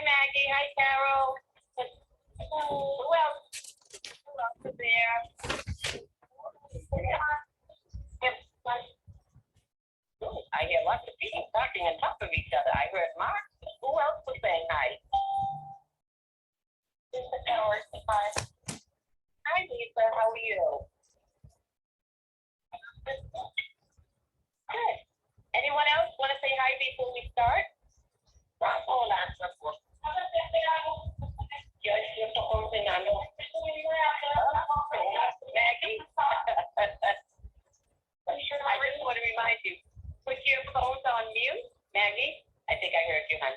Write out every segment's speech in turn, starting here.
Maggie. Hi, Carol. Who else? Who else is there? I hear lots of people talking on top of each other. I heard Mark. Who else was saying hi? Hi, Lisa. How are you? Good. Anyone else want to say hi before we start? Hold on. You're supposing I'm Maggie? I just want to remind you, put your phones on mute. Maggie, I think I heard you, hon.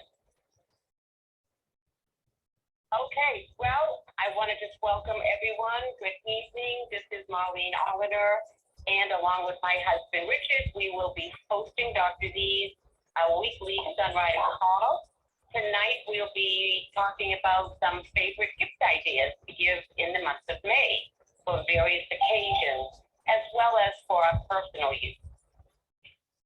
Okay, well, I want to just welcome everyone. Good evening. This is Marlene Oliver, and along with my husband, Richard, we will be hosting Dr. Dees, our weekly Sunrider call. Tonight, we'll be talking about some favorite gift ideas to give in the month of May for various occasions, as well as for our personal use.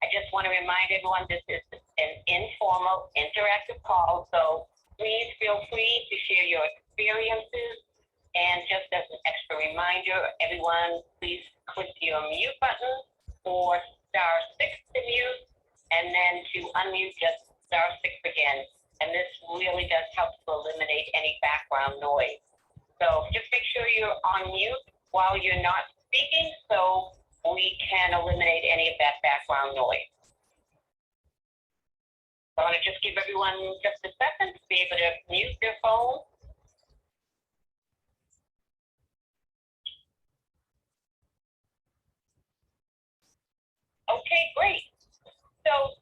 I just want to remind everyone this is an informal, interactive call, so please feel free to share your experiences. And just as an extra reminder, everyone, please click your mute button or *6 to mute, and then to unmute, just *6 again. And this really does help to eliminate any background noise. So just make sure you're on mute while you're not speaking, so we can eliminate any of that background noise. So I want to just give everyone just a second to be able to mute their phone. Okay, great. So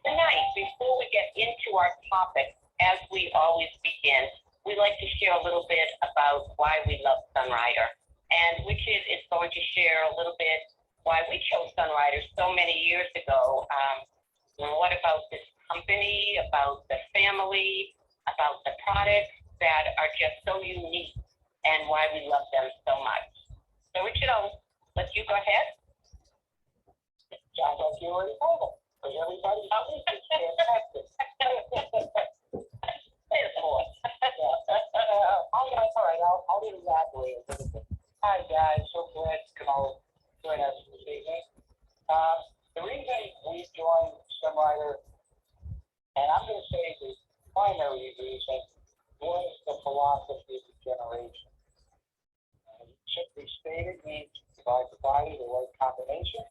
tonight, before we get into our topic, as we always begin, we like to share a little bit about why we love Sunrider. And Richard is going to share a little bit why we chose Sunrider so many years ago. What about this company, about the family, about the products that are just so unique, and why we love them so much. So Richard, I'll let you go ahead. Sounds like you already told them. Because everybody else is fantastic. Say it more. All right, I'll elaborate a little bit. Hi guys, so glad you can all join us this evening. The reason we joined Sunrider, and I'm going to say the primary reason, was the philosophy of the generation. Simply stated, means provide the body the right combination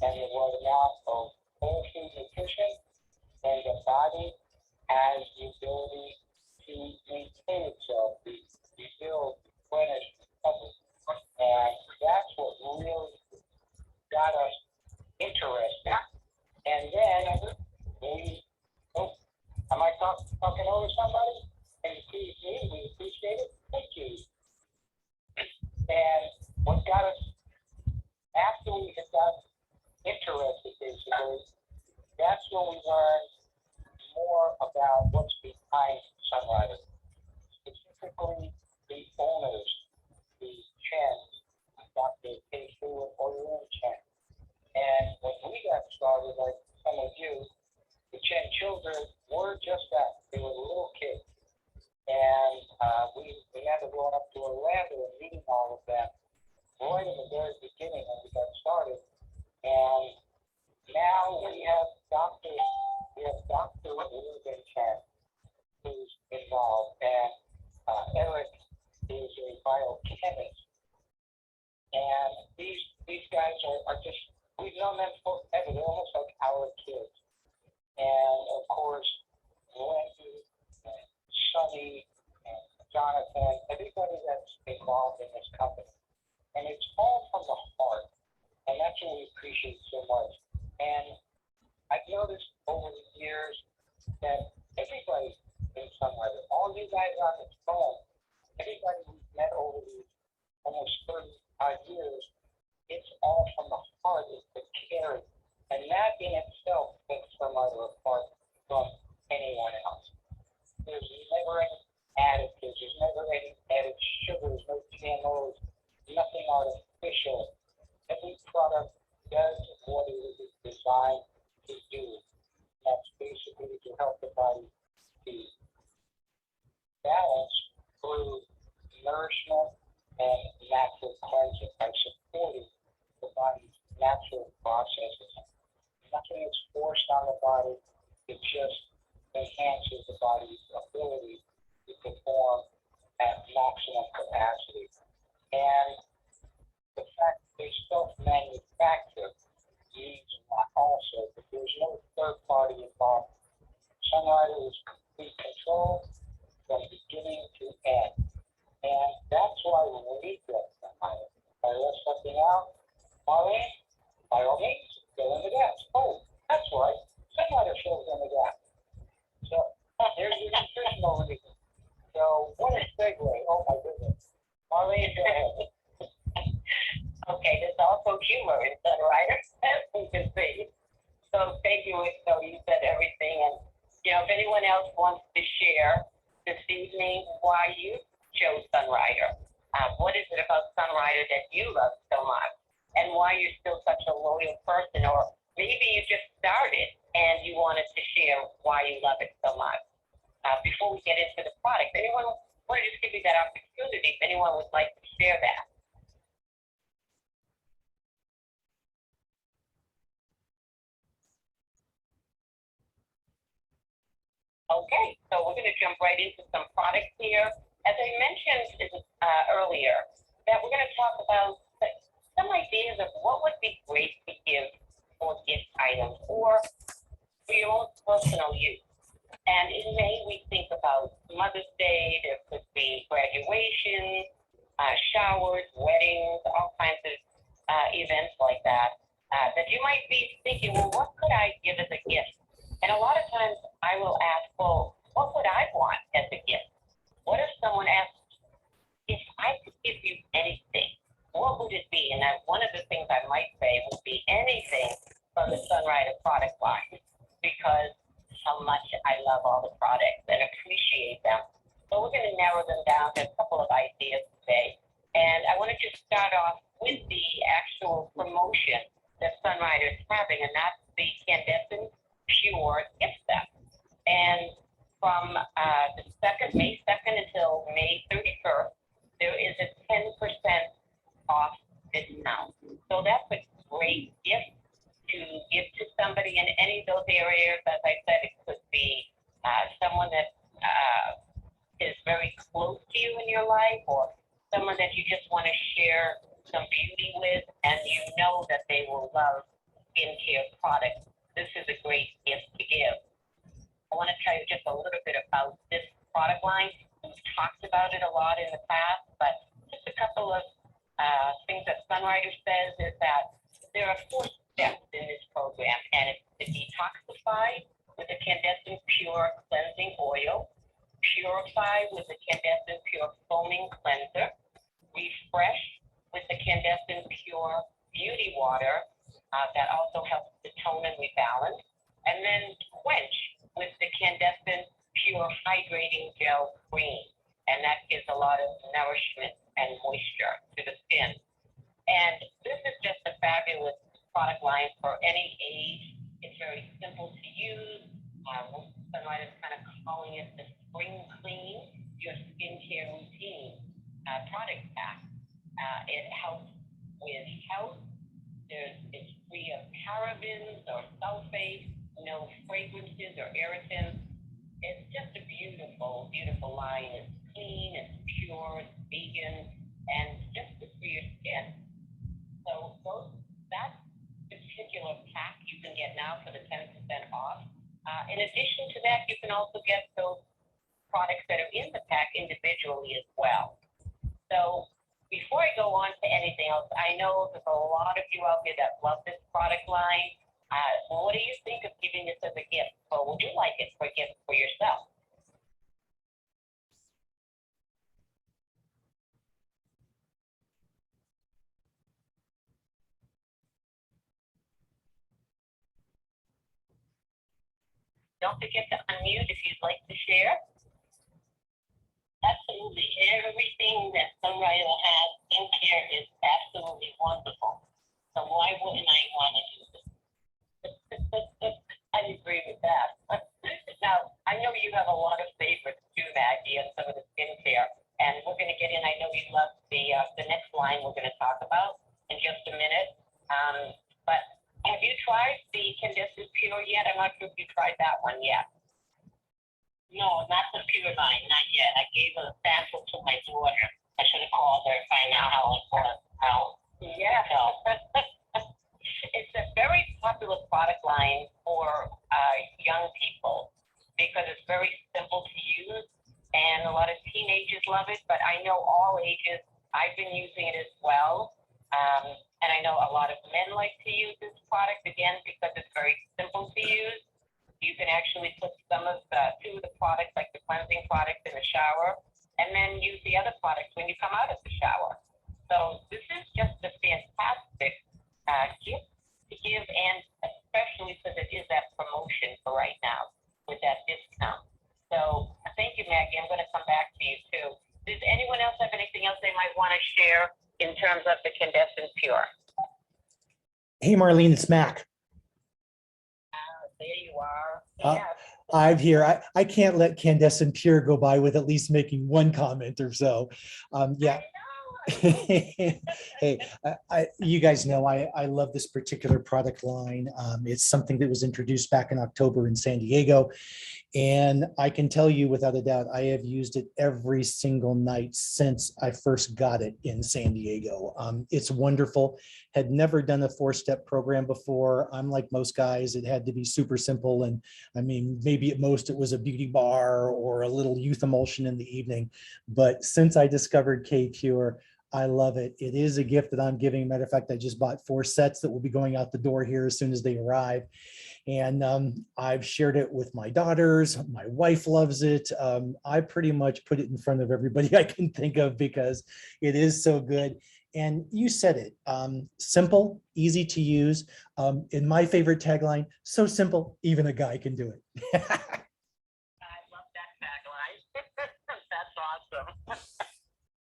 and the right amount of whole food nutrition, and the body has the ability to maintain itself, rebuild, replenish, recover. And that's what really got us interested. And then am I talking over somebody? And you please me, we appreciate it. Thank you. And what got us, after we had got interested, basically, that's when we learned more about what's behind Sunrider. Specifically, the owners, the Chen, Dr. and Chen. And when we got started, like some of you, the Chen children were just that. They were little kids. And we remember going up to Orlando and meeting all of them right in the very beginning when we got started. And now we have Dr. Chen, who's involved, and Eric is a biochemist. And these guys are just, we've known them forever. They're almost like our kids. And of course, Wendy and Sonny and Jonathan, everybody that's involved in this company. And it's all from the heart. And that's what we appreciate so much. And I've noticed over the years that everybody in Sunrider, all you guys on this phone, everybody we've met over these almost 35 years, it's all from the heart, it's the caring. And that in itself makes Sunrider apart from anyone else. There's never any additives, there's never any added sugars, no GMOs, nothing artificial. Every product does what it is designed to do. That's basically to help the body feed. nothing is forced on the body. It just enhances the body's ability to perform at maximum capacity. And the fact that they self-manufacture needs a lot also, but there's no third party involved. Sunrider is complete control from beginning to end. And that's why we get Sunrider. If I left something out, Marlene, by all means, fill in the gaps. Oh, that's right. Sunrider fills in the gaps. So there's your nutritional reason. So what a segue. Oh my goodness. Marlene, go ahead. Okay, there's also humor in Sunrider, as we can see. So thank you, so you said everything. And, if anyone else wants to share this evening why you chose Sunrider, what is it about Sunrider that you love so much, and why you're still such a loyal person, or maybe you just started and you wanted to share why you love it so much. Before we get into the product, anyone want to just give you that opportunity if anyone would like to share that? Okay, so we're going to jump right into some products here. As I mentioned earlier, that we're going to talk about some ideas of what would be great to give for gift items or for your own personal use. And in May, we think about Mother's Day. There could be graduation, showers, weddings, all kinds of events like that, that you might be thinking, well, what could I give as a gift? And a lot of times I will ask, well, what would I want as a gift? What if someone asks, if I could give you anything, what would it be? And one of the things I might say would be anything from the Sunrider product line, because how much I love all the products and appreciate them. So we're going to narrow them down to a couple of ideas today. And I want to just start off with the actual promotion that Sunrider is having, and that's the Candescent Pure gift set. And from May 2nd until May 31st, there is a 10% off discount. So that's a great gift to give to somebody in any of those areas. As I said, it could be someone that is very close to you in your life, or someone that you just want to share some beauty with, and you know that they will love skincare products. This is a great gift to give. I want to tell you just a little bit about this product line. We've talked about it a lot in the past, but just a couple of things that Sunrider says is that there are 4 steps in this program, and it's to detoxify with the Candescent Pure Cleansing Oil, purify with the Candescent Pure Foaming Cleanser, refresh with the Candescent Pure Beauty Water, that also helps to tone and rebalance, and then quench with the Candescent Pure Hydrating Gel Cream, and that gives a lot of nourishment and moisture to the skin. And this is just a fabulous product line for any age. It's very simple to use. Sunlight is kind of calling it the Spring Clean Your Skincare Routine product pack. It helps with health. It's free of parabens or sulfates, no fragrances or irritants. It's just a beautiful, beautiful line. It's clean, it's pure, it's vegan, and just good for your skin. So that particular pack you can get now for the 10% off. In addition to that, you can also get those products that are in the pack individually as well. So before I go on to anything else, I know there's a lot of you out there that love this product line. What do you think of giving this as a gift? Or would you like it for a gift for yourself? Don't forget to unmute if you'd like to share. Absolutely. Everything that Sunrider has in care is absolutely wonderful. So why wouldn't I want to use it? I agree with that. Now, I know you have a lot of favorites too, Maggie, and some of the skincare. And we're going to get in. I know you love the next line we're going to talk about in just a minute. But have you tried the Candescent yet? I'm not sure if you tried that one yet. No, not the pure line, not yet. I gave a sample to my daughter. I should have called her, find out how it was. Yeah. It's a very popular product line for young people because it's very simple to use, and a lot of teenagers love it. But I know all ages. I've been using it as well, and I know a lot of men like to use this product again because it's very simple to use. You can actually put two of the products, like the cleansing product, in the shower, and then use the other products when you come out of the shower. So this is just a fantastic gift to give, and especially because it is that promotion for right now with that discount. So thank you, Maggie. I'm going to come back to you too. Does anyone else have anything else they might want to share in terms of the Candescent Pure? Hey, Marlene, it's Mac. There you are. Yeah. I'm here. I can't let Candescent Pure go by with at least making one comment or so. Yeah. Hey, you guys know I love this particular product line. It's something that was introduced back in October in San Diego. And I can tell you without a doubt, I have used it every single night since I first got it in San Diego. It's wonderful. Had never done a 4-step program before. I'm like most guys, it had to be super simple. And I mean, maybe at most it was a beauty bar or a little youth emulsion in the evening. But since I discovered K-Pure, I love it. It is a gift that I'm giving. Matter of fact, I just bought 4 sets that will be going out the door here as soon as they arrive. And I've shared it with my daughters. My wife loves it. I pretty much put it in front of everybody I can think of because it is so good. And you said it, simple, easy to use. In my favorite tagline, so simple, even a guy can do it. I love that tagline. That's awesome.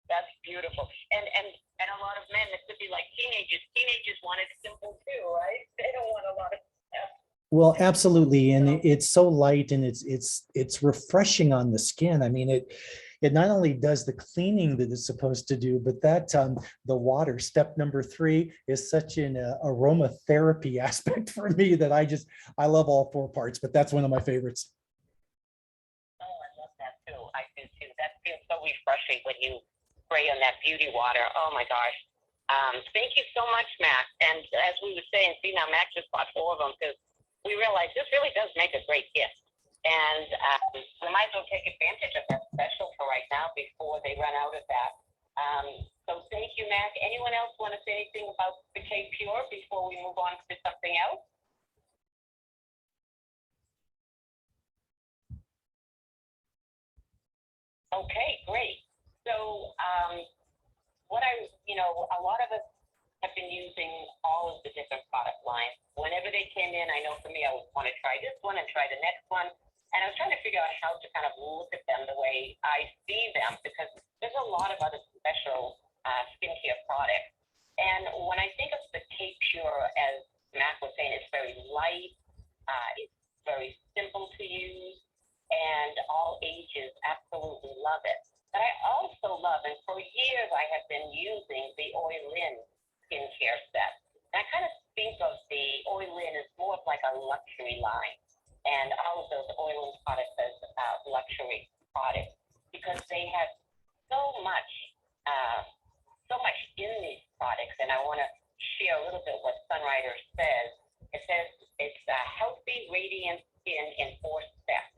That's beautiful. And a lot of men, it could be like teenagers. Teenagers want it simple too, right? They don't want a lot of stuff. Well, absolutely. And it's so light and it's refreshing on the skin. I mean, it not only does the cleaning that it's supposed to do, but that the water, step number 3, is such an aromatherapy aspect for me that I love all 4 parts, but that's one of my favorites. Oh, I love that too. I do too. That feels so refreshing when you spray on that beauty water. Oh my gosh. Thank you so much, Mac. And as we were saying, see now Mac just bought 4 of them because we realized this really does make a great gift. And we might as well take advantage of that special for right now before they run out of that. So thank you, Mac. Anyone else want to say anything about the K-Pure before we move on to something else? Okay, great. So a lot of us have been using all of the different product lines. Whenever they came in, I know for me, I would want to try this one and try the next one. And I was trying to figure out how to kind of look at them the way I see them, because there's a lot of other special skincare products. And when I think of the K-Pure, as Mac was saying, it's very light, it's very simple to use, and all ages absolutely love it. But I also love, and for years I have been using the Oil-In skincare set. And I kind of think of the Oil-In as more of like a luxury line, and all of those Oil-In products as luxury products, because they have so much in these products. And I want to share a little bit what Sunrider says. It says it's a healthy, radiant skin in 4 steps.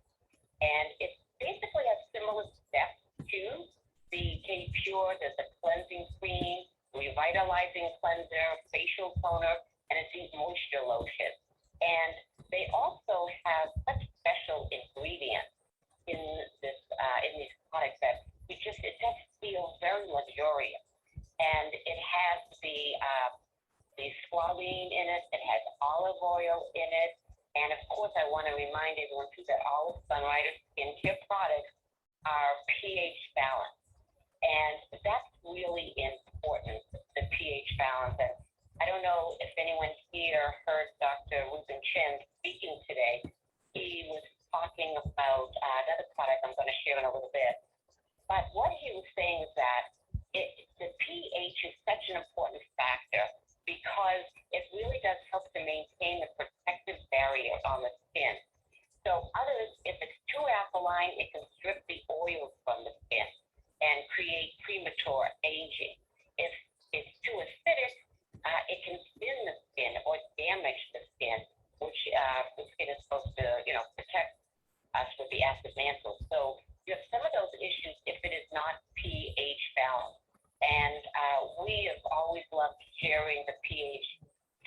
And it basically has similar steps to the K-Pure. There's a cleansing cream, revitalizing cleanser, facial toner, and a deep moisture lotion. And they also have such special ingredients in these products that it just feels very luxurious. And it has the squalene in it. It has olive oil in it. And of course, I want to remind everyone too that all of Sunrider skincare products are pH balanced. And that's really important, the pH balance. And I don't know if anyone here heard Dr. Chen speaking today. He was talking about another product I'm going to share in a little bit. But what he was saying is that the pH is such an important factor because it really does help to maintain the protective barrier barrier on the skin. So others, if it's too alkaline, it can strip the oils from the skin and create premature aging. If it's too acidic, it can thin the skin or damage the skin, which the skin is supposed to, protect us with the acid mantle. So you have some of those issues if it is not pH balanced. And we have always loved sharing the pH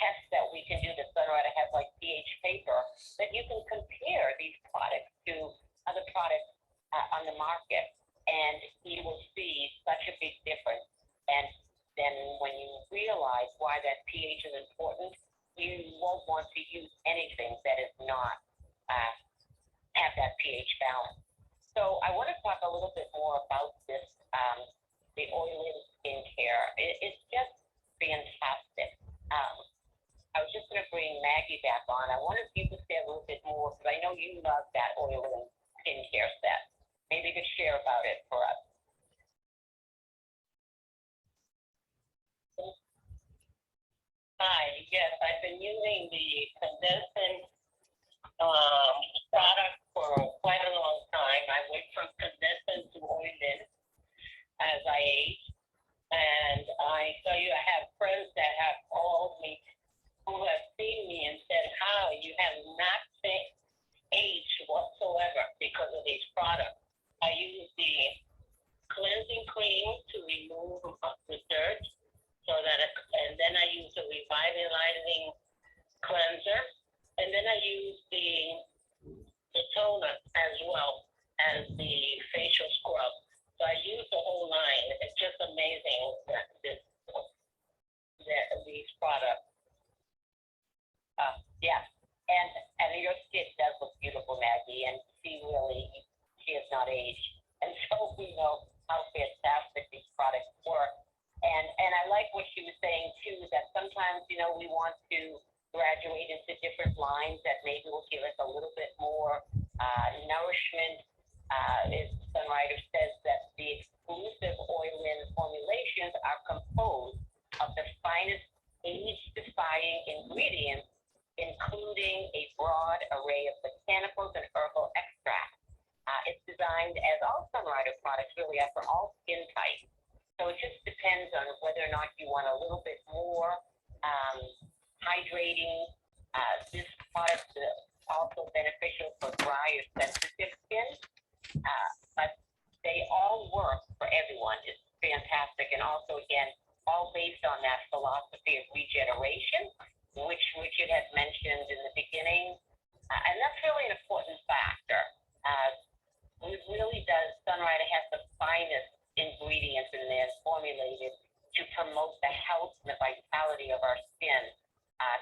tests that we can do. The Sunrider has like pH paper that you can compare these products to other products on the market, and you will see such a big difference. And then when you realize why that pH is important, you won't want to use anything that is not have that pH balance. So I want to talk a little bit more about this, the oil-in skincare. It's just fantastic. I was just going to bring Maggie back on. I wonder if you could say a little bit more, because I know you love that oil-in skincare set. Maybe you could share about it for us. Hi, yes, I've been using the condensing product for quite a long time. I went from condensing to oil-in as I age. And I tell you, I have friends that have called me who have seen me and said, how you have not aged whatsoever because of these products. I use the cleansing cream to remove the dirt, and then I use the revitalizing cleanser, and then I use the toner as well as the facial scrub. So I use the whole line. It's just amazing that these products. Yeah, and your skin does look beautiful, Maggie, and she has not aged. And so we know how fantastic these products work. And I like what she was saying too, that sometimes, we want to graduate into different lines that maybe will give us a little bit more nourishment. As Sunrider says, that the exclusive oil-in formulations are composed of the finest age-defying ingredients, including a broad array of botanicals and herbal extracts. It's designed, as all Sunrider products really are, for all skin types. So it just depends on whether or not you want a little bit more hydrating. This product is also beneficial for dry or sensitive skin, but they all work for everyone. It's fantastic, and also, again, all based on that philosophy of regeneration, which Richard had mentioned in the beginning, and that's really an important factor. It really does. Sunrider has the finest ingredients in there formulated to promote the health and the vitality of our skin.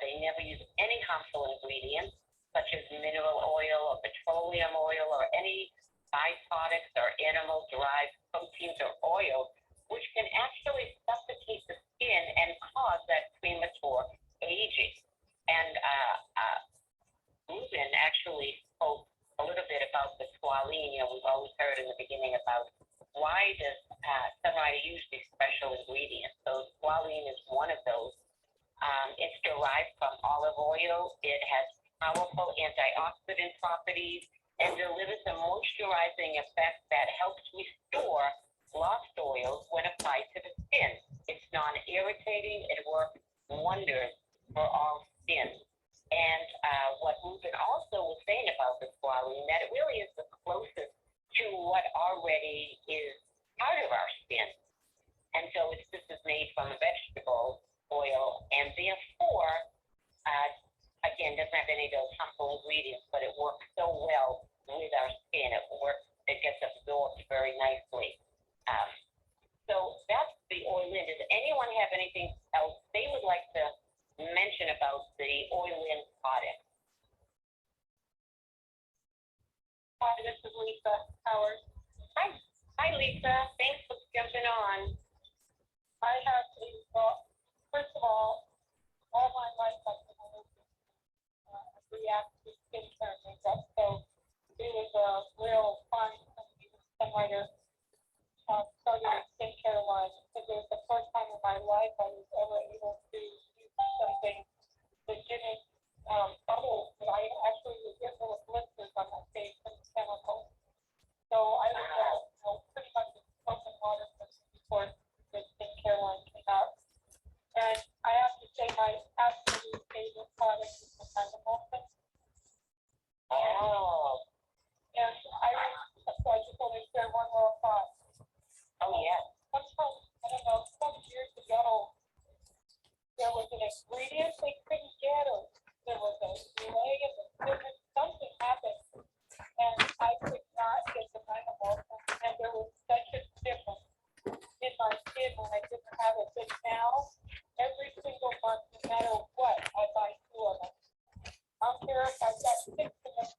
They never use any harmful ingredients, such as mineral oil or petroleum oil or any byproducts or animal-derived proteins or oils, which can actually suffocate the skin and cause that premature aging. And Ruben actually spoke a little bit about the squalene. We've always heard in the beginning about why does Sunrider use these special ingredients. So squalene is one of those. It's derived from olive oil. It has powerful antioxidant properties and delivers a moisturizing effect that helps restore lost oils when applied to the skin. It's non-irritating. It works wonders for all skin. And what Ruben also was saying about the squalene, that it really is the closest to what already is part of our skin. And so this is made from a vegetable oil, and therefore, again, doesn't have any of those harmful ingredients, but it works so well with our skin. It gets absorbed very nicely. So that's the oil-in. Does anyone have anything else they would like to mention about the oil-in product? Hi, this is Lisa Howard. Hi, Lisa. Thanks for jumping on. I have to, well, first of all my life I've been reactive skincare and makeup, so it was a real fun Sunrider started a skincare line because it was the first time in my life I was ever able to use something that didn't bubble. I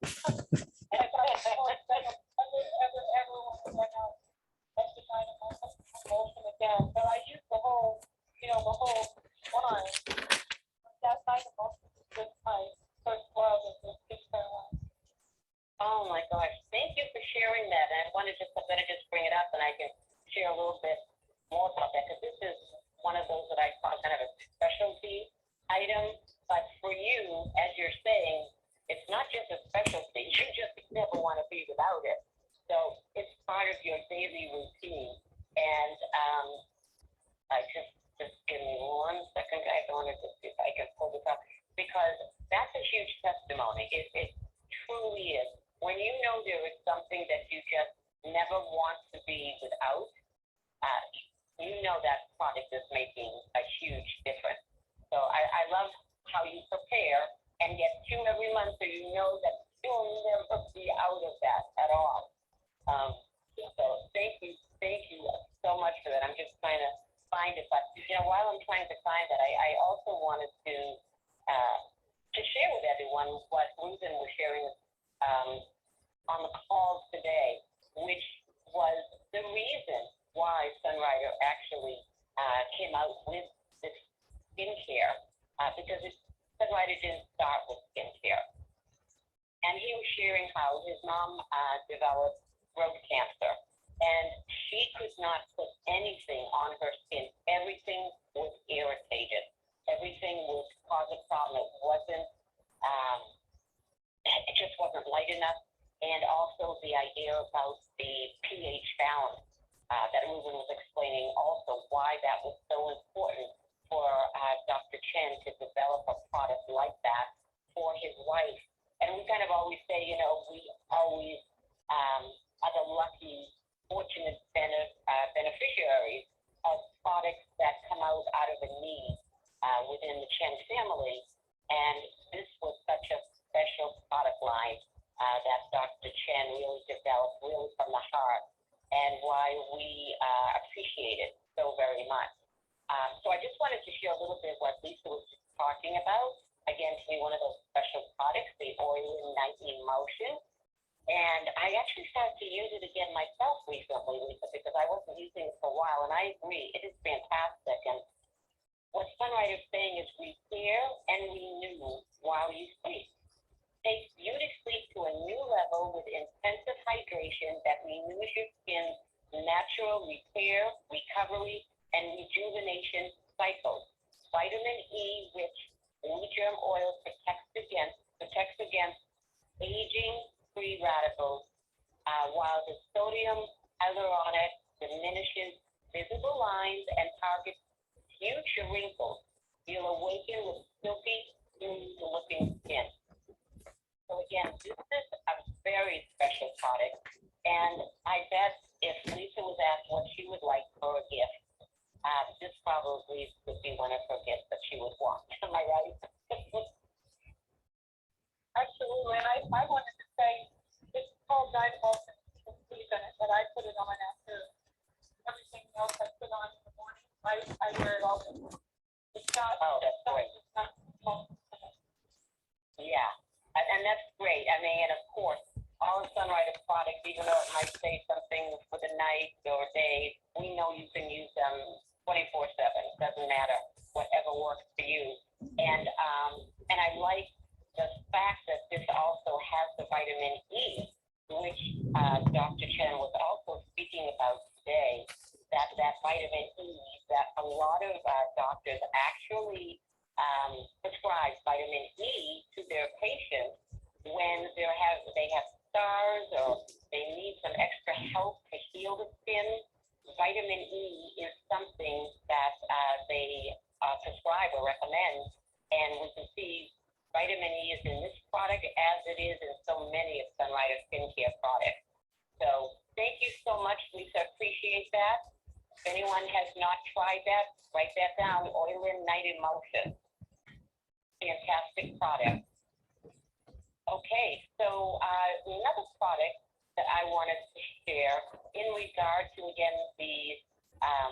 And if I ever want to run out of the motion again, but I use the whole line. That motion is just my first love of the skincare line. Oh my gosh, thank you for sharing that. And I wanted to, I'm gonna just bring it up and I can share a little bit more about that, because this is one of those that I call kind of a specialty item. But for you, as you're saying, it's not just a specialty, you just never want to be without it. So it's part of your daily routine. And I just give me 1 second, guys. I want to just see if I can pull this up, because that's a huge testimony. It truly is. When you know there is something that you just never want to be without, you know that product is making a huge difference. So I love how you prepare and get 2 every month, so you know that you'll never be out of that at all. So thank you so much for that. I'm just trying to find it, but while I'm trying to find that, I also wanted to share with everyone what Ruben was sharing on the call today, which was the reason why Sunrider actually came out with this skincare, because Sunrider didn't start with skincare. And he was sharing how his mom developed throat cancer, and she could not put anything on her skin. Everything was irritated. Everything would cause a problem. It just wasn't light enough. And also the idea about the pH balance that Ruben was explaining, also why that was so important for Dr. Chen to develop a product like that for his wife. And we kind of always say, we always are the lucky, fortunate beneficiaries of products that come out of a need within the Chen family. And this was such a special product line that Dr. Chen really developed, really from the heart, and why we appreciate it so very much. So I just wanted to share a little bit what Lisa was talking about. Again, to me, one of those special products, the Oil Night Emotion. And I actually started to use it again myself recently, Lisa, because I wasn't using it for a while, and I agree, it is fantastic. And what Sunrider is saying is repair and renew while you sleep. Take beauty sleep to a new level with intensive hydration that renews your skin's natural repair, recovery, and rejuvenation cycles. Vitamin E rich germ oil protects against aging free radicals, while the sodium hyaluronic diminishes visible lines and targets future wrinkles. You'll awaken with silky, smooth-looking skin. So again, this is a very special product, and I bet if Lisa was asked what she would like for a gift, this probably would be one of her gifts that she would want. Am I right? Absolutely, and I wanted to say, it's called Night Emotion season, but I put it on after everything else I put on in the morning. I wear it all. It's not. Oh, that's great. It's not. Yeah, and that's great. I mean, and of course, all the Sunrider products, even though it might say something for the night or day, we know you can use them 24/7. It doesn't matter, whatever works for you. And I like the fact that this also has the vitamin E, which Dr. Chen was also speaking about today. That vitamin E, that a lot of doctors actually prescribe vitamin E to their patients when they have scars or they need some extra help to heal the skin. Vitamin E is something that they prescribe or recommend, and we can see vitamin E is in this product as it is in so many of Sunrider skincare products. So thank you so much, Lisa. Appreciate that. If anyone has not tried that, write that down. Oil Night Emotion. Fantastic product. Okay, so another product that I wanted to share in regard to, again, the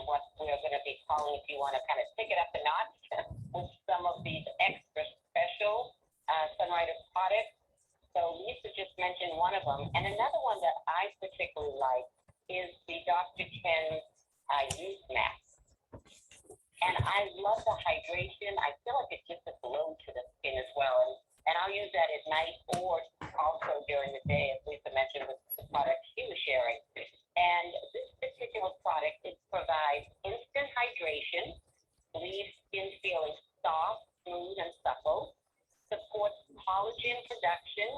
what we're going to be calling, if you want to kind of take it up a notch, with some of these extra special Sunrider products. So Lisa just mentioned one of them. And another one that I particularly like is the Dr. Chen Youth Mask. And I love the hydration. I feel like it gives a glow to the skin as well. And I'll use that at night or also during the day, as Lisa mentioned with the product she was sharing. And this particular product, it provides instant hydration, leaves skin feeling soft, smooth, and supple, supports collagen production,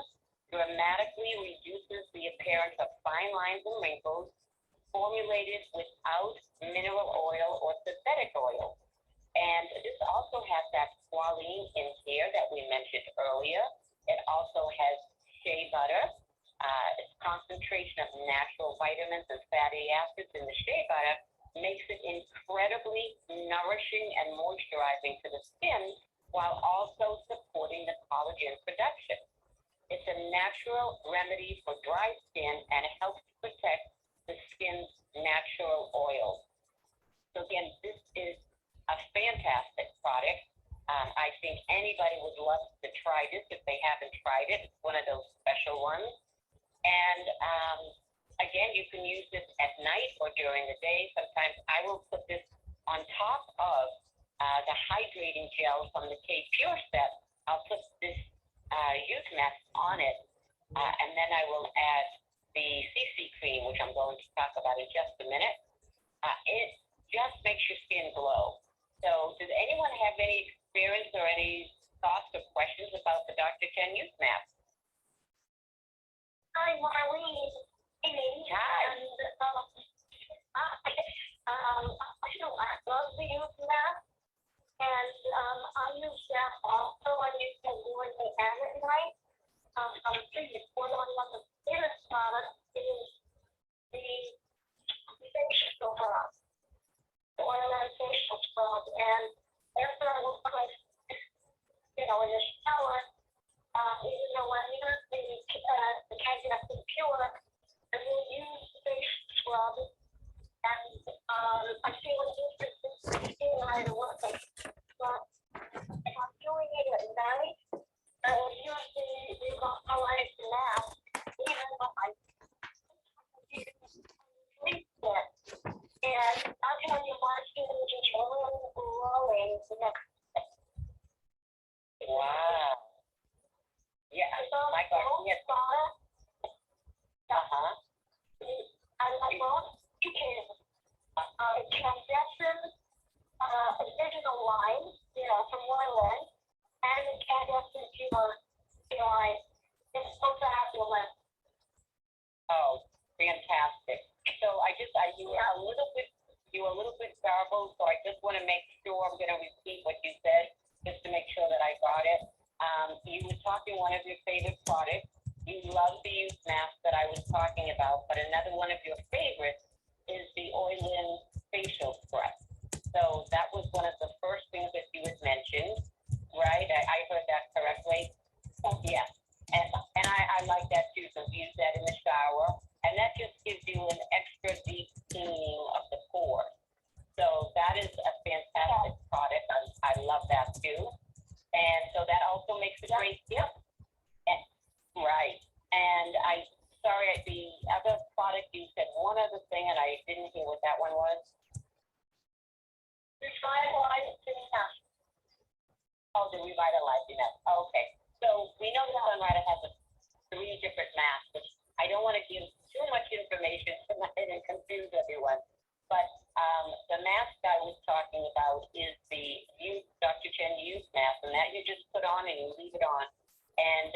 dramatically reduces the appearance of fine lines and wrinkles, formulated without mineral oil or synthetic oil. And this also has that squalene in here that we mentioned earlier. It also has shea butter. Its concentration of natural vitamins and fatty acids in the shea butter makes it incredibly nourishing and moisturizing to the skin while also supporting the collagen production. It's a natural remedy for dry skin and it helps protect the skin's natural oils. So again, this is a fantastic product. I think anybody would love to try this if they haven't tried it. It's one of those special ones. And again, you can use this at night or during the day. Sometimes I will put this on top of the hydrating gel from the K Pure set. I'll put this youth mask on it, and then I will add the CC cream, which I'm going to talk about in just a minute. It just makes your skin glow. So does anyone have any experience or any thoughts or questions about the Dr. Chen youth mask? Hi, Marlene. Hey, Hi. and I love the youth mask, and I use that also. I use that during the and at night. One of the biggest products is the facial scrub, the oil and facial scrub, and after I work with, in the shower, even though I'm not the Canada Pure, I will use the facial scrub, and I feel a difference in skin right away. But if I'm doing it at night, I will use the alcoholized mask, even though I sleep there. And I'll tell you, my skin is just really glowing the next day. Wow. Yeah, my God. Yes. I like both. You can incandescent original line, from one and incandescent pure line. It's so fabulous. Oh, fantastic. So you were a little bit garbled, so I just want to make sure I'm going to repeat what you said, just to make sure that I got it. You were talking one of your favorite products. You love the youth mask that I was talking about, but another one of your favorites is the Oil-In facial scrub. So that was one of the first things that you had mentioned, right? I heard that correctly? Yes. And I like that too, so use that in the shower. And that just gives you an extra deep cleaning of the pores. So that is a fantastic product. I love that too. And so that also makes a great gift. Right. And the other product, you said one other thing, and I didn't hear what that one was. Revitalizing mask. Oh, the revitalizing mask. Okay. So we know the Sunrider has 3 different masks, which I don't want to give too much information and confuse everyone. But the mask I was talking about is the Dr. Chen youth mask, and that you just put on and you leave it on. And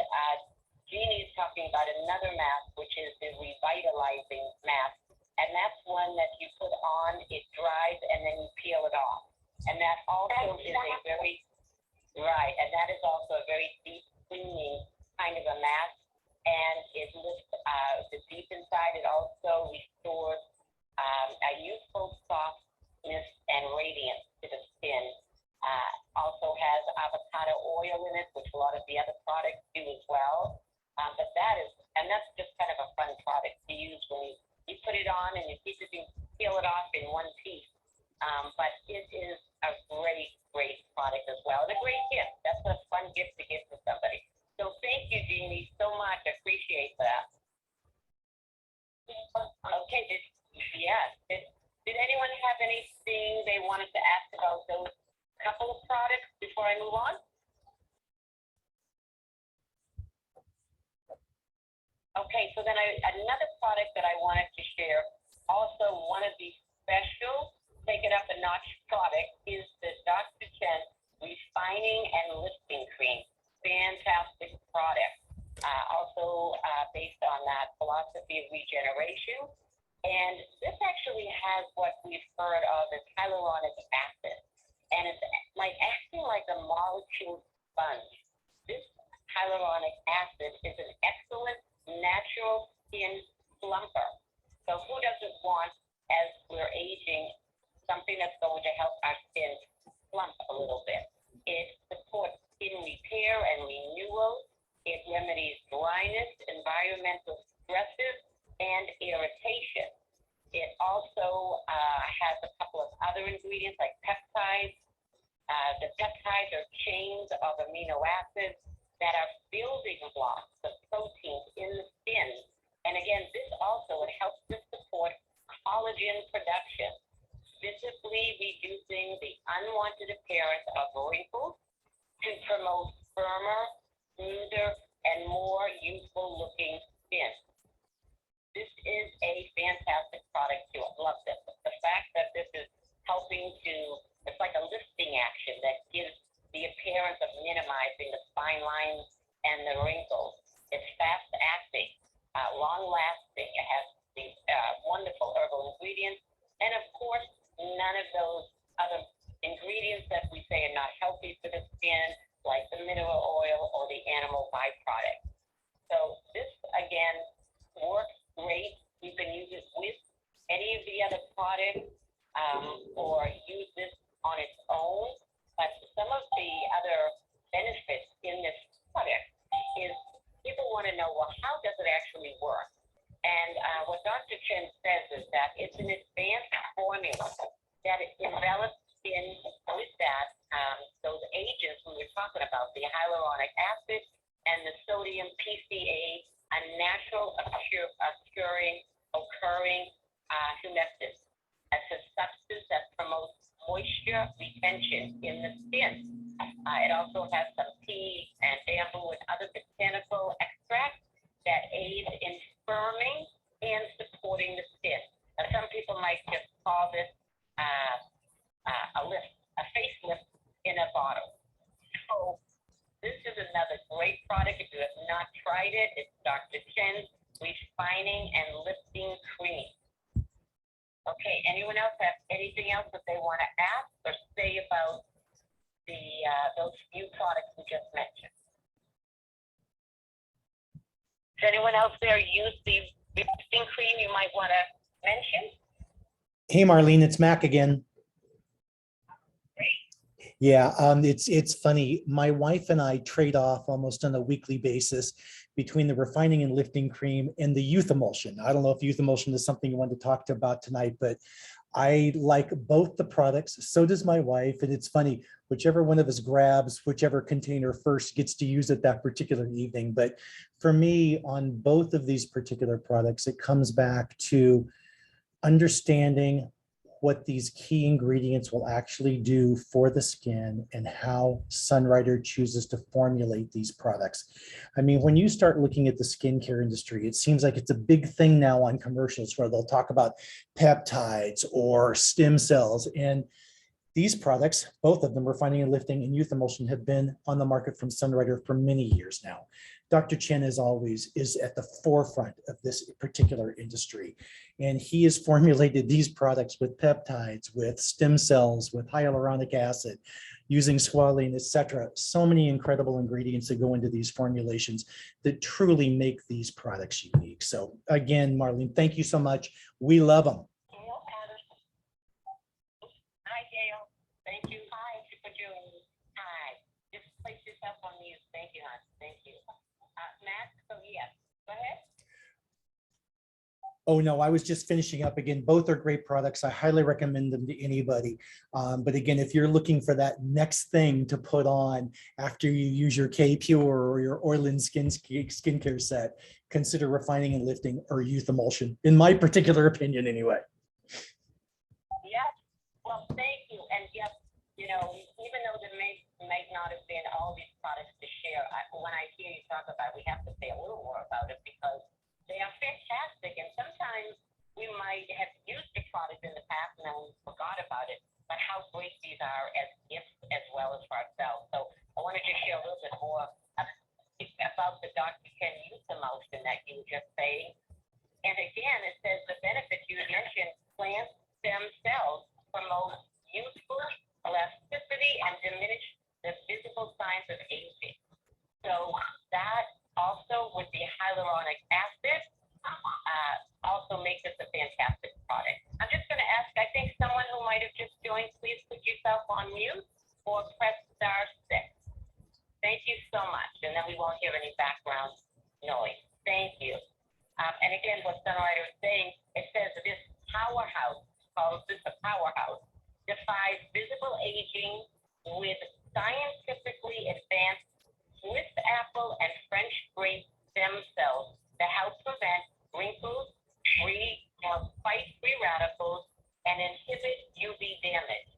Jeannie is talking about another mask, which is the revitalizing mask. And that's one that you put on, it dries, and then you peel it off. And that also is a very, right, and that is also a very deep cleaning kind of a mask. And it lifts the deep inside. It also restores a youthful softness and radiance to the skin. Also has avocado oil in it, which a lot of the other products do as well. But that's just kind of a fun product to use when you put it on and you peel it off in one piece. But it is a great, great product as well, and a great gift. That's a fun gift to give to somebody. So thank you, Jeannie, so much. I appreciate that. Okay, did anyone have anything they wanted to ask about those couple of products before I move on? Okay, so then another product that I wanted to share, also one of the special take it up a notch product is the Dr. Chen Refining and Lifting Cream. Fantastic product. Also based on that philosophy of regeneration. And this actually has what we've heard of as hyaluronic acid. And it's like acting like a molecule sponge. This hyaluronic acid is an excellent natural skin plumper. So who doesn't want, as we're aging, something that's going to help our skin plump a little bit? It supports skin repair and renewal. It remedies dryness, environmental stresses, and irritation. It also has a couple of other ingredients like peptides. The peptides are chains of amino acids that are building blocks of proteins in the skin. And again, this also, it helps to support collagen production, visibly reducing the unwanted appearance of wrinkles to promote firmer, smoother, and more youthful looking skin. This is a fantastic product too. I love this. The fact that this is helping to, it's like a lifting action that gives the appearance of minimizing the fine lines and the wrinkles. It's fast acting, long lasting. It has these wonderful herbal ingredients. And of course, none of those other ingredients that we say are not healthy for the skin, like the mineral oil or the animal byproduct. So this, again, works great. You can use it with any of the other products or use this on its own. But some of the other benefits in this product is people want to know, well, how does it actually work? And what Dr. Chen says is that it's an advanced formula that it envelops in with that, those agents we were talking about, the hyaluronic acid and the sodium PCA, a natural occurring humectant. It's a substance that promotes moisture retention in the skin. It also has some tea and bamboo and other botanical extracts that aid in firming and supporting the skin. Now, some people might just call this a facelift in a bottle. So this is another great product. If you have not tried it, it's Dr. Chen's Refining and Lifting Cream. Okay, anyone else have anything else that they want to ask or say about the those few products we just mentioned? Does anyone else there use the lifting cream you might want to mention? Hey, Marlene, it's Mac again. Yeah, it's funny. My wife and I trade off almost on a weekly basis between the refining and lifting cream and the youth emulsion. I don't know if youth emulsion is something you want to talk about tonight, but I like both the products. So does my wife. And it's funny, whichever one of us grabs whichever container first gets to use it that particular evening. But for me, on both of these particular products, it comes back to understanding what these key ingredients will actually do for the skin and how Sunrider chooses to formulate these products. I mean, when you start looking at the skincare industry, it seems like it's a big thing now on commercials where they'll talk about peptides or stem cells. And these products, both of them, Refining and Lifting and Youth Emulsion, have been on the market from Sunrider for many years now. Dr. Chen, as always, is at the forefront of this particular industry. And he has formulated these products with peptides, with stem cells, with hyaluronic acid, using squalene, etc. So many incredible ingredients that go into these formulations that truly make these products unique. So again, Marlene, thank you so much. We love them. Hi, Gail. Thank you. Hi, Super June. Hi. Just place yourself on mute. Thank you, hon. Thank you. Matt, so yes, go ahead. Oh, no, I was just finishing up. Again, both are great products. I highly recommend them to anybody. But again, if you're looking for that next thing to put on after you use your K Pure or your oil and skincare set, consider refining and lifting or youth emulsion, in my particular opinion anyway. Yes, well, thank you. And yes, you know, even though there may not have been all these products to share, when I hear you talk about it, we have to say a little more about it because they are fantastic. And sometimes we might have used the product in the past and then we forgot about it, but how great these are as gifts as well as for ourselves. So I want to just share a little bit more about the Dr. Chen youth emotion that you were just saying. And again, it says the benefits you mentioned, plant stem cells promote youthful elasticity and diminish the physical signs of aging. So that also with the hyaluronic acid also makes this a fantastic product. I'm just going to ask, I think someone who might have just joined, please put yourself on mute or press *6. Thank you so much. And then we won't hear any background noise. Thank you. And again, what Sunrider is saying, it says this powerhouse, calls this a powerhouse, defies visible aging with scientifically advanced Swiss apple and French grape stem cells that help prevent wrinkles, fight free radicals, and inhibit UV damage.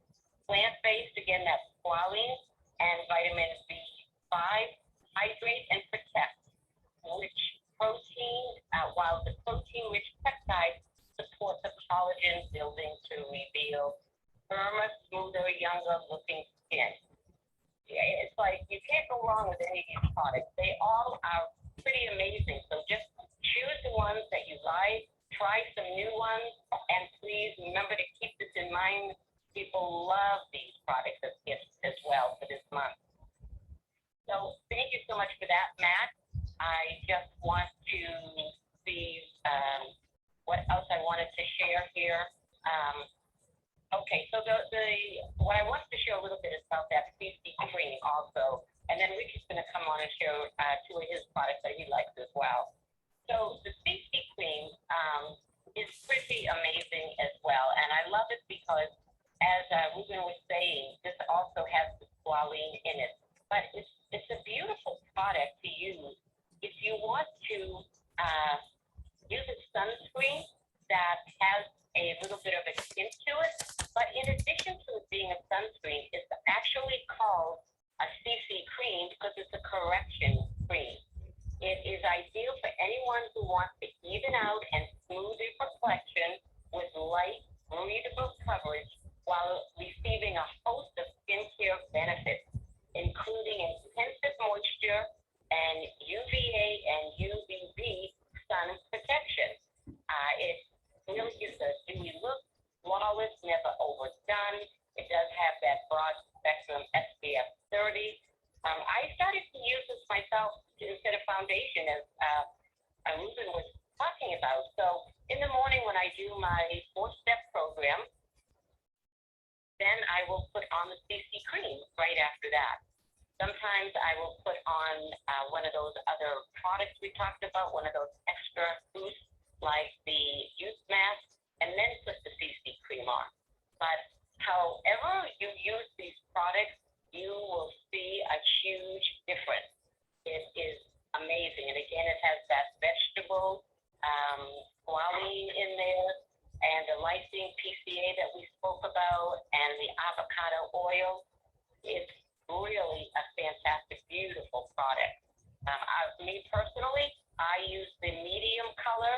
Plant-based, again, that's squalene and vitamin B5, hydrate and protect, which protein, while the protein-rich peptides support the collagen building to reveal firmer, smoother, younger-looking skin. It's like you can't go wrong with any of these products. They all are pretty amazing. So just choose the ones that you like, try some new ones, and please remember to keep this in mind. People love these products as gifts as well for this month. So thank you so much for that, Matt. I just want to see what else I wanted to share here. Okay, so what I wanted to share a little bit is about that CC cream also, and then Rich is going to come on and share two of his products that he likes as well. So the CC cream is pretty amazing as well, and I love it because, as Ruben was saying, this also has the squalene in it, but it's a beautiful product to use if you want to use a sunscreen that has a little bit of a tint to it. But in addition to it being a sunscreen, it's actually called a CC cream because it's a correction cream. It is ideal for anyone who wants to even out and smooth their complexion with light, breathable coverage while receiving a host of skincare benefits, including intensive moisture and UVA and UVB sun protection. It really gives a dewy look, flawless, never overdone. It does have that broad spectrum SPF 30. I started to use this myself instead of foundation, as Ruben was talking about. So in the morning when I do my 4-step program, then I will put on the CC cream right after that. Sometimes I will put on one of those other products we talked about, one of those extra boosts like the youth mask, and then put the CC cream on. But however you use these products, you will see a huge difference. It is amazing. And again, it has that vegetable squalene in there, and the lysine PCA that we spoke about, and the avocado oil. It's really a fantastic, beautiful product. Me personally, I use the medium color.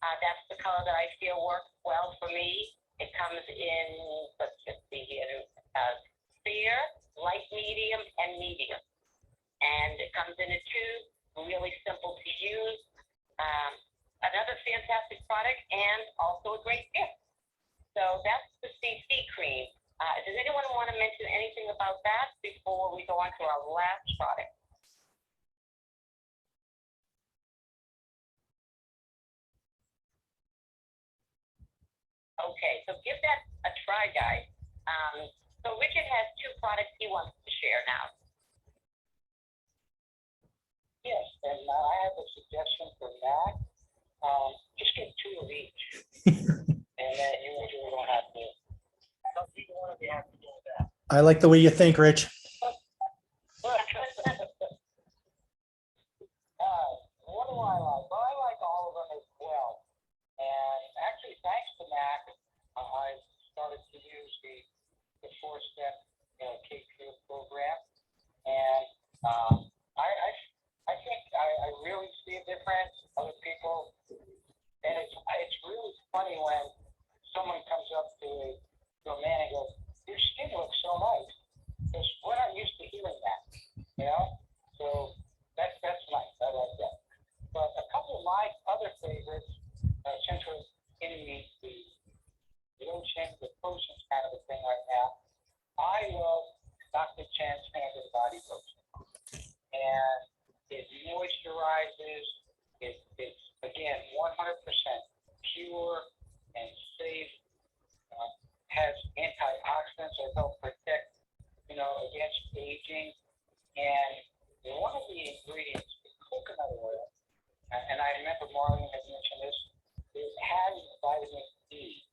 That's the color that I feel works well for me. It comes in, let's just see here, fair, light medium, and medium. And it comes in a tube, really simple to use. Another fantastic product and also a great gift. So that's the CC cream. Does anyone want to mention anything about that before we go on to our last product? Okay, so give that a try, guys. So Richard has 2 products he wants to share now. Yes, and I have a suggestion for Matt. Just get 2 of each. I like the way you think, Rich. What do I like? Well, I like all of them as well. And actually, thanks to Mac, I started to use the four-step K2 program. And I think I really see a difference. Other people, and it's really funny when someone comes up to a man and goes, "Your skin looks so nice." Because we're not used to hearing that, you know. So that's nice. I like that. But a couple of my other favorites, since we're in the ocean, the ocean's kind of a thing right now. I love Dr. Chen's Hand and Body Lotion, and it moisturizes. It's again 100% pure and safe. Has antioxidants that help protect, against aging. And one of the ingredients, is coconut oil, and I remember Marlene had mentioned this, it has vitamin D.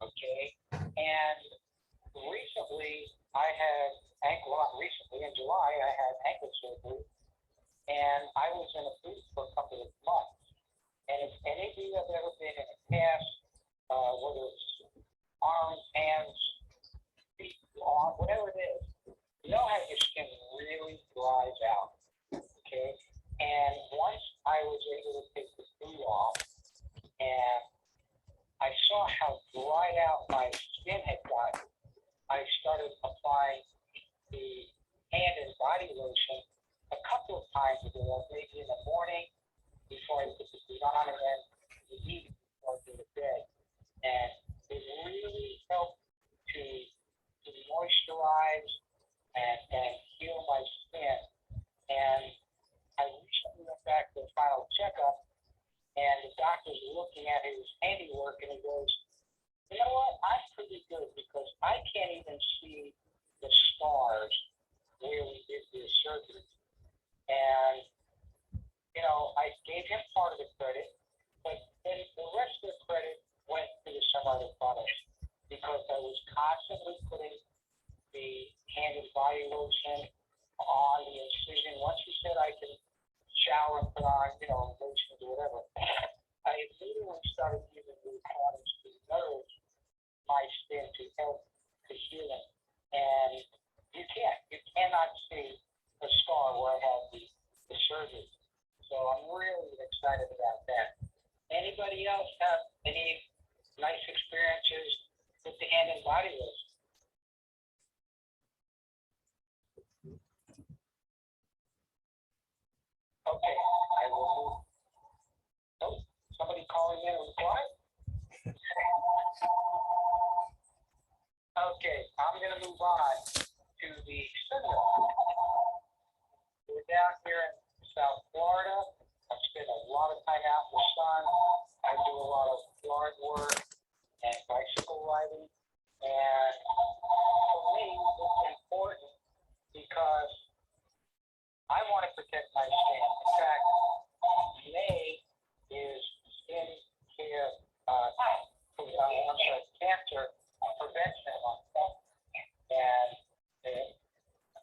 Okay, and recently in July I had ankle surgery, and I was in a boot for a couple of months. And if any of you have ever been in a cast, whether it's arms, hands, feet, arm, whatever it is, you know how your skin really dries out. Okay, and once I was able to take the boot off, and I saw how dried out my skin had gotten, I started applying the hand and body lotion a couple of times a day, maybe in the morning before I put the boot on, and then the evening before I go to bed. And it really helped to moisturize and heal my skin. And I recently went back to a final checkup, and the doctor's looking at his handiwork, and he goes, "You know what? I'm pretty good because I can't even see the scars where we did the surgery." And, I gave him part of the credit, but then the rest of the credit went to the Sunrider products because I was constantly putting the hand and body lotion on the incision. Once he said I could shower and put on, lotions or whatever, I immediately started using these products to nourish my skin to help to heal it. And you cannot see the scar where I had the surgery. So I'm really excited about that. Anybody else have any nice experiences with the hand and body lotion? Okay, I will move. Oh, somebody calling in a reply? Okay, I'm going to move on to the Sunrider. We're down here in South Florida. I spend a lot of time out in the sun. I do a lot of yard work and bicycle riding. And for me, it's important because I want to protect my skin. In fact, May is skin care, cancer prevention month. And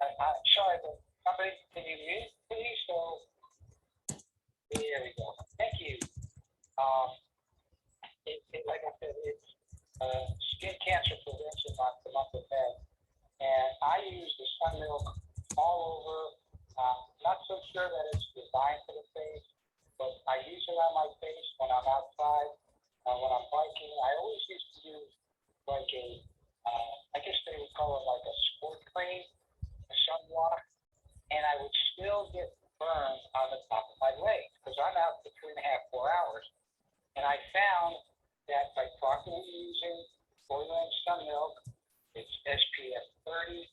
I'm sorry, but somebody, can you mute, please? So, there we go. Thank you. Like I said, it's skin cancer prevention month, the month of May. And I use the sun milk all over. Not so sure that it's designed for the face, but I use it on my face when I'm outside, when I'm biking. I always used to use like I guess they would call it like a sport cream, a sunblock, and I would still get burned on the top of my legs because I'm out for 3.5, 4 hours. And I found that by properly using oil and sun milk, it's SPF 30,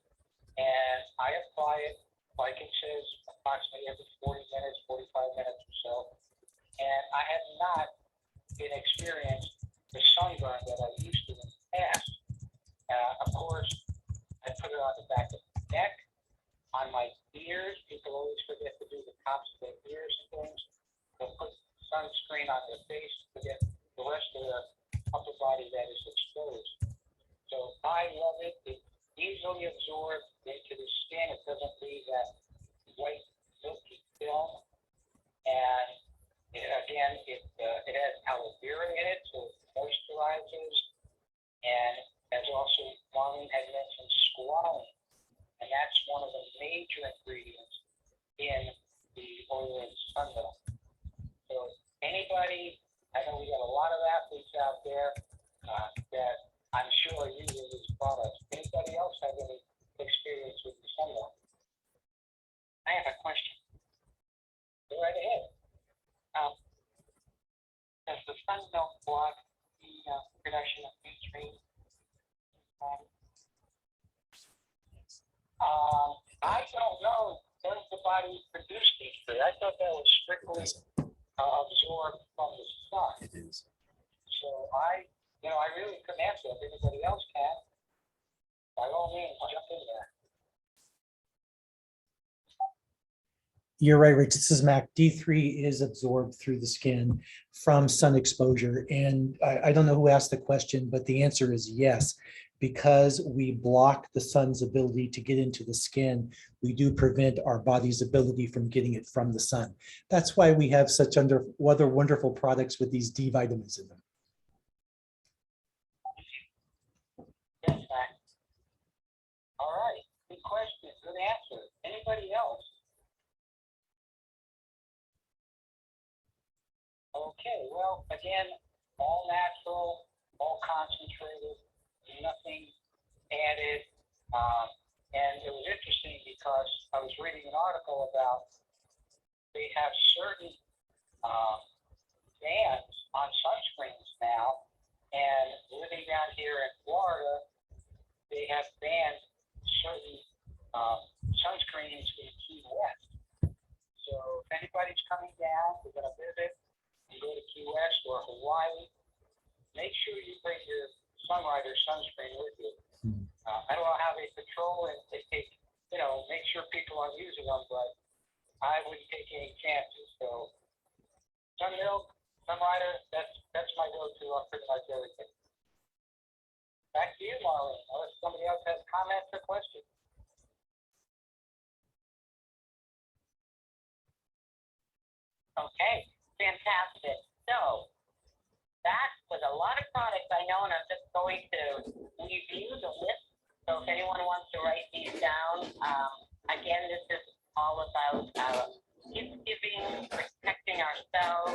and I apply it, like it says, approximately every 40 minutes, 45 minutes or so. And I have not been experienced the sunburn that I used to in the past. Of course, I put it on the back of the neck, on my ears. People always forget to do the tops of their ears and things. They'll put sunscreen on their face to get the rest of the upper body that is exposed. So I love it. It easily absorbed into the skin. It doesn't leave that white milky film. And again, it has aloe vera in it, so it moisturizes. And as also Marlene had mentioned, squalene. And that's one of the major ingredients in the Orient Sun Milk. So anybody, I know we got a lot of athletes out there that I'm sure are using these products. Anybody else have any experience with the Sun Milk? I have a question. Go right ahead. Does the Sun Milk block the production of D3? I don't know. Does the body produce D3? I thought that was strictly absorbed from the sun. It is. So I really couldn't answer if anybody else can. By all means, jump in there. You're right, Rich. This is Mac. D3 is absorbed through the skin from sun exposure. And I don't know who asked the question, but the answer is yes. Because we block the sun's ability to get into the skin, we do prevent our body's ability from getting it from the sun. That's why we have such other wonderful products with these D vitamins in them. Yes, Mac. All right. Good question. Good answer. Anybody else? Okay. Well, again, all natural, all concentrated, nothing added. And it was interesting because I was reading an article about they have certain bans on sunscreens now. And living down here in Florida, they have banned certain sunscreens in Key West. So if anybody's coming down, we're going to visit, you go to Key West or Hawaii, make sure you bring your Sunrider sunscreen with you. I don't know how they patrol and they take, make sure people aren't using them, but I wouldn't take any chances. So Sun Milk, Sunrider, that's my go-to on pretty much everything. Back to you, Marlene, unless somebody else has comments or questions. Okay, fantastic. So that was a lot of products I know, and I'm just going to review the list. So if anyone wants to write these down, again, this is all about gift giving, protecting ourselves,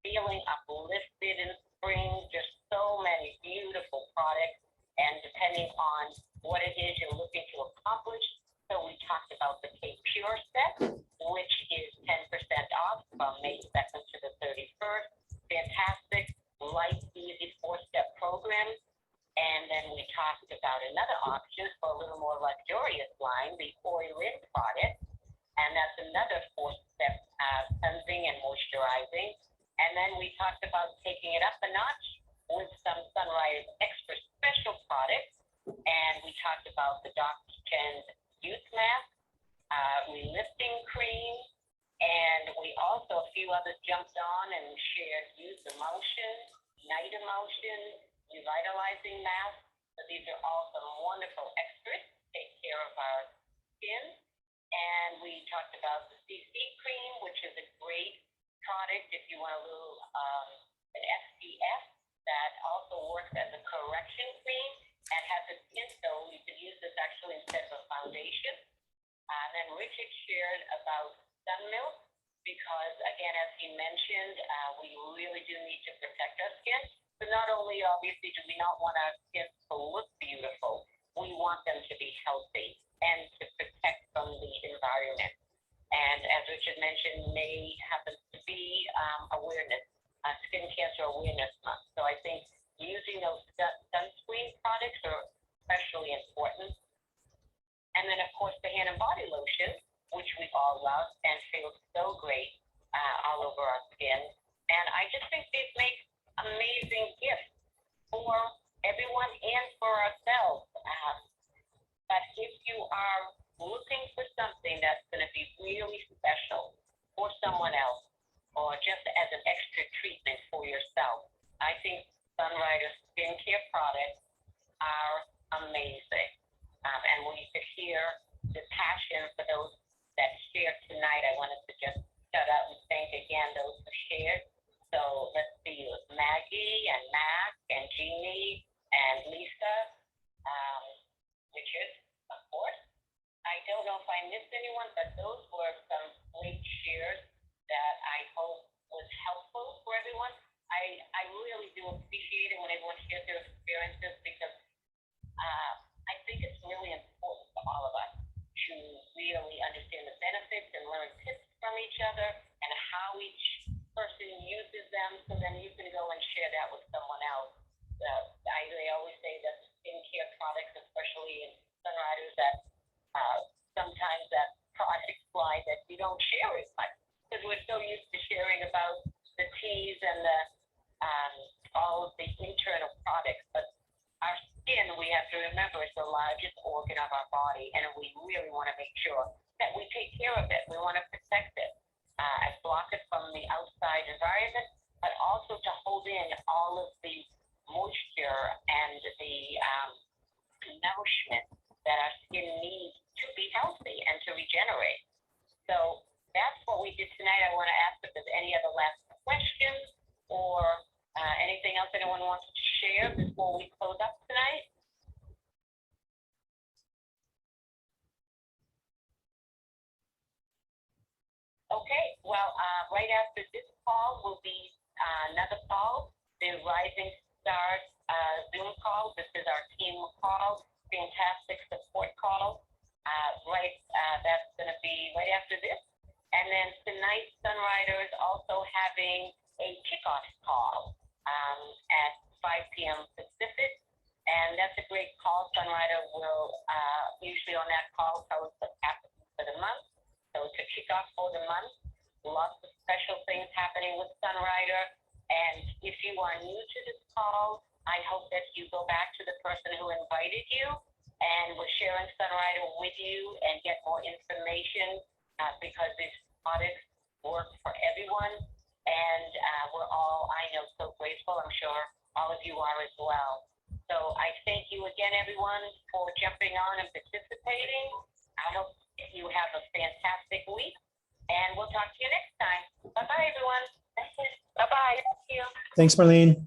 feeling uplifted in spring, just so many beautiful products, and depending on what it is you're looking to accomplish. So we talked about the K Pure set, which is 10% off from May 2nd to the 31st. Fantastic, light, easy 4-step program. And then we talked about another option for a little more luxurious line, the Oil-In product. And that's another 4-step cleansing and moisturizing. And then we talked about taking it up a notch with some Sunrider's extra special products. And we talked about the Dr. Chen's Youth Mask, relifting cream, and we also, a few others jumped on and shared Youth Emotion, Night Emotion, Revitalizing Mask. So these are all some wonderful extras to take care of our skin. And we talked about the CC cream, which is a great product if you want a little an SPF that also works as a correction cream and has a tint, so you can use this actually instead of a foundation. And then Richard shared about Sun Milk because, again, as he mentioned, we really do need to protect our skin. But not only, obviously, do we not want our skin to look beautiful, we want them to be healthy and to protect from the environment. And as Richard mentioned, May happens to be awareness, Skin Cancer Awareness Month. So I think using those sunscreen products are especially important. And then, of course, the hand and body lotion, which we all love and feels so great all over our skin. And I just think these make amazing gifts for everyone and for ourselves. But if you are looking for something that's going to be really special for someone else or just as an extra treatment for yourself, I think Sunrider skincare products are amazing. I really do appreciate it when everyone shares their experiences because I think it's really important for all of us to really understand the benefits and learn tips from each other and how each person uses them, so then you can go and share that with someone else. They always say that skincare products, especially in Sunriders, that sometimes that product slide that you don't share as much because we're so used to sharing about the teas and the all of the internal products, but our skin, we have to remember, is the largest organ of our body, and we really want to make sure that we take care of it. We want to protect it and block it from the outside environment, but also to hold in all of the moisture and the nourishment that our skin needs to be healthy and to regenerate. So that's what we did tonight. I want to ask if there's any other last questions or anything else anyone wants to share before we close up tonight? Okay, well, right after this call will be another call, the Rising Stars Zoom call. This is our team call, fantastic support call. That's going to be right after this. And then tonight, Sunrider is also having a kickoff call at 5 p.m. Pacific. And that's a great call. Sunrider will usually on that call tell us what's happening for the month. So it's a kickoff for the month. Lots of special things happening with Sunrider. And if you are new to this call, I hope that you go back to the person who invited you and was sharing Sunrider with you and get more information because these products work for everyone. And we're all, I know, so grateful. I'm sure all of you are as well. So I thank you again, everyone, for jumping on and participating. I hope you have a fantastic week, and we'll talk to you next time. Bye-bye, everyone. Bye-bye. Thank you. Thanks, Marlene.